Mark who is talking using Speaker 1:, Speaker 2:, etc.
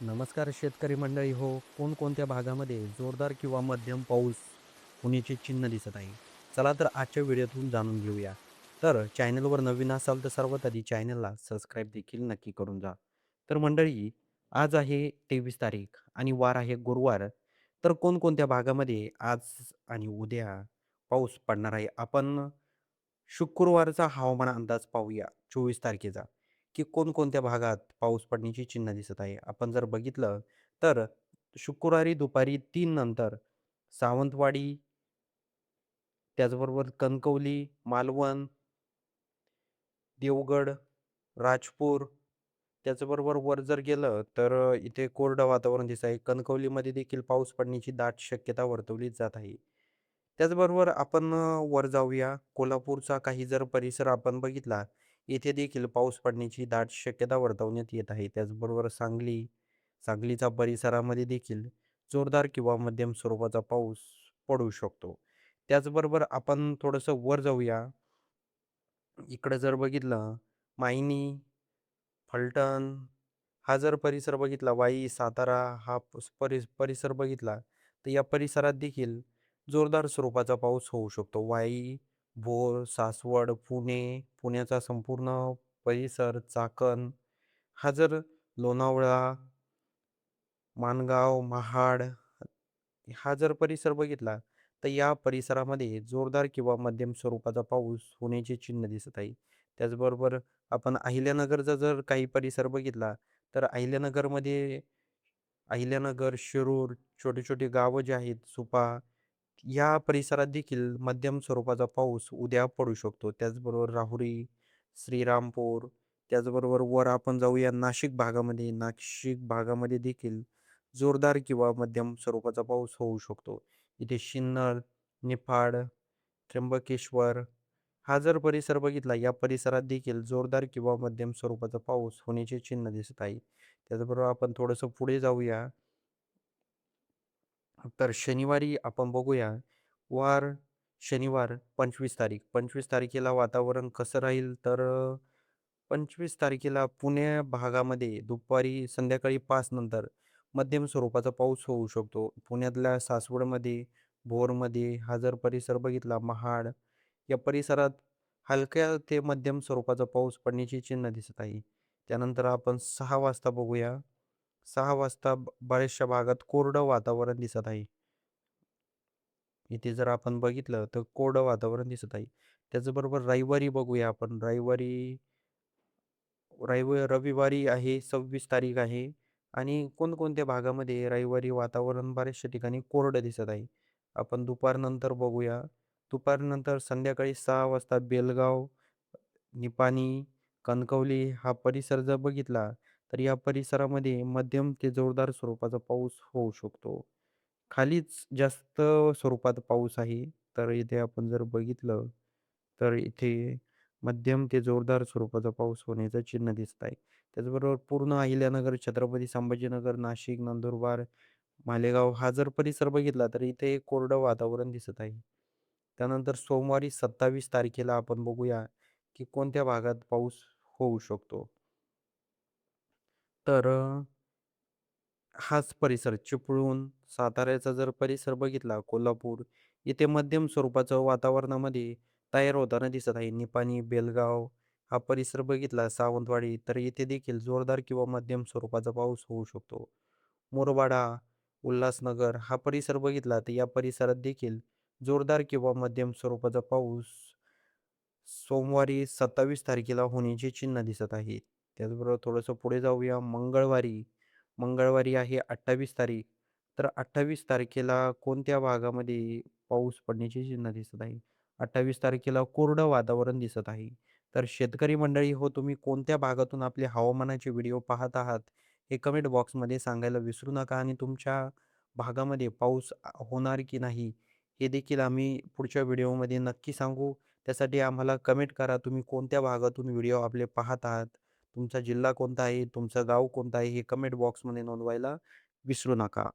Speaker 1: नमस्कार शेतकरी मंडळी हो. कोणकोणत्या भागामध्ये जोरदार किंवा मध्यम पाऊस होण्याची चिन्ह दिसत आहे? चला तर आजच्या व्हिडिओतून जाणून घेऊया. तर चॅनलवर नवीन असाल तर सर्वात आधी चॅनलला सबस्क्राईब देखील नक्की करून जा. तर मंडळी, आज आहे 23 तारीख आणि वार आहे गुरुवार. तर कोणकोणत्या भागामध्ये आज आणि उद्या पाऊस पडणार आहे? आपण शुक्रवारचा हवामान अंदाज पाहूया 24 तारखेचा, की कोणकोणत्या भागात पाऊस पडण्याची चिन्ह दिसत आहे. आपण जर बघितलं तर शुक्रवारी दुपारी 3 नंतर सावंतवाडी, त्याचबरोबर कणकवली, मालवण, देवगड, राजपूर, त्याचबरोबर वर जर गेलं तर इथे कोरडं वातावरण दिसत आहे. कणकवलीमध्ये देखील पाऊस पडण्याची दाट शक्यता वर्तवली जात आहे. त्याचबरोबर आपण वर जाऊया. कोल्हापूरचा काही जर परिसर आपण बघितला, येथे देखील पाऊस पडण्याची दाट शक्यता वर्तवण्यात येत आहे. त्याचबरोबर सांगलीच्या परिसरामध्ये देखील जोरदार किंवा मध्यम स्वरूपाचा पाऊस पडू शकतो. त्याचबरोबर आपण थोडंसं वर जाऊया. इकडं जर बघितलं, मायनी, फलटण हा जर परिसर बघितला, वाई, सातारा हा परिसर बघितला, तर या परिसरात देखील जोरदार स्वरूपाचा पाऊस होऊ शकतो. वाई, भोर, सासवड, पुणे, पुण्याचा संपूर्ण परिसर, चाकण हा जर लोणावळा, माणगाव, महाड हा जर परिसर बघितला, तर या परिसरामध्ये जोरदार किंवा मध्यम स्वरूपाचा पाऊस होण्याचे चिन्ह दिसत आहे. त्याचबरोबर आपण अहिल्यानगरचा जर काही परिसर बघितला, तर अहिल्यानगर, शिरूर, छोटी-छोटी गावं जी आहेत, सुपा, या परिसरात देखील मध्यम स्वरूपाचा पाऊस उद्या पडू शकतो. त्याचबरोबर राहुरी, श्रीरामपूर, त्याचबरोबर वर आपण जाऊया नाशिक भागामध्ये. नाशिक भागामध्ये देखील जोरदार किंवा मध्यम स्वरूपाचा पाऊस होऊ शकतो. इथे सिन्नर, निफाड, त्र्यंबकेश्वर हा जर परिसर बघितला, या परिसरात देखील जोरदार किंवा मध्यम स्वरूपाचा पाऊस होण्याचे चिन्ह दिसत आहे. त्याचबरोबर आपण थोडंसं पुढे जाऊया. तर शनिवारी आपण बघूया. वार शनिवार 25 तारीख. 25 तारखेला वातावरण कसं राहील तर 25 तारखेला पुणे भागामध्ये दुपारी संध्याकाळी 5 नंतर मध्यम स्वरूपाचा पाऊस होऊ शकतो. पुण्यातल्या सासवडमध्ये, भोरमध्ये हा जर परिसर बघितला, महाड या परिसरात हलक्या ते मध्यम स्वरूपाचा पाऊस पडण्याची चिन्ह दिसत आहे. त्यानंतर आपण 6 वाजता बघूया. 6 वाजता बऱ्याचशा भागात कोरडं वातावरण दिसत आहे. इथे जर आपण बघितलं तर कोरडं वातावरण दिसत आहे. त्याचबरोबर रविवारी बघूया आपण. रविवारी आहे 26 तारीख आहे आणि कोणकोणत्या भागामध्ये रविवारी वातावरण बऱ्याचशा ठिकाणी कोरडं दिसत आहे. आपण दुपारनंतर बघूया. दुपारनंतर संध्याकाळी 6 वाजता बेलगाव, निपाणी, कणकवली हा परिसर जर बघितला, तर या परिसरामध्ये मध्यम ते जोरदार स्वरूपाचा पाऊस होऊ शकतो. खालीच जास्त स्वरूपात पाऊस आहे. तर इथे आपण जर बघितलं, तर इथे मध्यम ते जोरदार स्वरूपाचा पाऊस होण्याचं चिन्ह दिसत आहे. त्याचबरोबर पूर्ण अहिल्यानगर, छत्रपती संभाजीनगर, नाशिक, नंदुरबार, मालेगाव हा जर परिसर बघितला, तर इथे कोरडं वातावरण दिसत आहे. त्यानंतर सोमवारी 27 तारखेला आपण बघूया, की कोणत्या भागात पाऊस होऊ शकतो. तर हाच परिसर चिपळूण, साताऱ्याचा जर परिसर बघितला, कोल्हापूर, इथे मध्यम स्वरूपाचं वातावरणामध्ये तयार होताना दिसत आहे. निपाणी, बेलगाव हा परिसर बघितला, सावंतवाडी, तर इथे देखील जोरदार किंवा मध्यम स्वरूपाचा पाऊस होऊ शकतो. मुरबाडा, उल्हासनगर हा परिसर बघितला, तर या परिसरात देखील जोरदार किंवा मध्यम स्वरूपाचा पाऊस सोमवारी 27 तारखेला होण्याची चिन्ह दिसत आहे. त्याचबरोबर थोडंसं पुढे जाऊया. मंगळवारी आहे 28 तारीख. तर 28 तारखेला कोणत्या भागामध्ये पाऊस पडण्याची चिन्ह दिसत आहे? 28 तारखेला कोरडं वातावरण दिसत आहे. तर शेतकरी मंडळी हो, तुम्ही कोणत्या भागातून आपले हवामानाचे व्हिडिओ पाहत आहात, हे कमेंट बॉक्समध्ये सांगायला विसरू नका आणि तुमच्या भागामध्ये पाऊस होणार की नाही, हे देखील आम्ही पुढच्या व्हिडिओमध्ये नक्की सांगू. त्यासाठी आम्हाला कमेंट करा, तुम्ही कोणत्या भागातून व्हिडिओ आपले पाहत आहात. तुमचा जिल्हा कोणता आहे, तुमचं गाव कोणतं आहे, हे कमेंट बॉक्समध्ये नोंदवायला विसरू नका.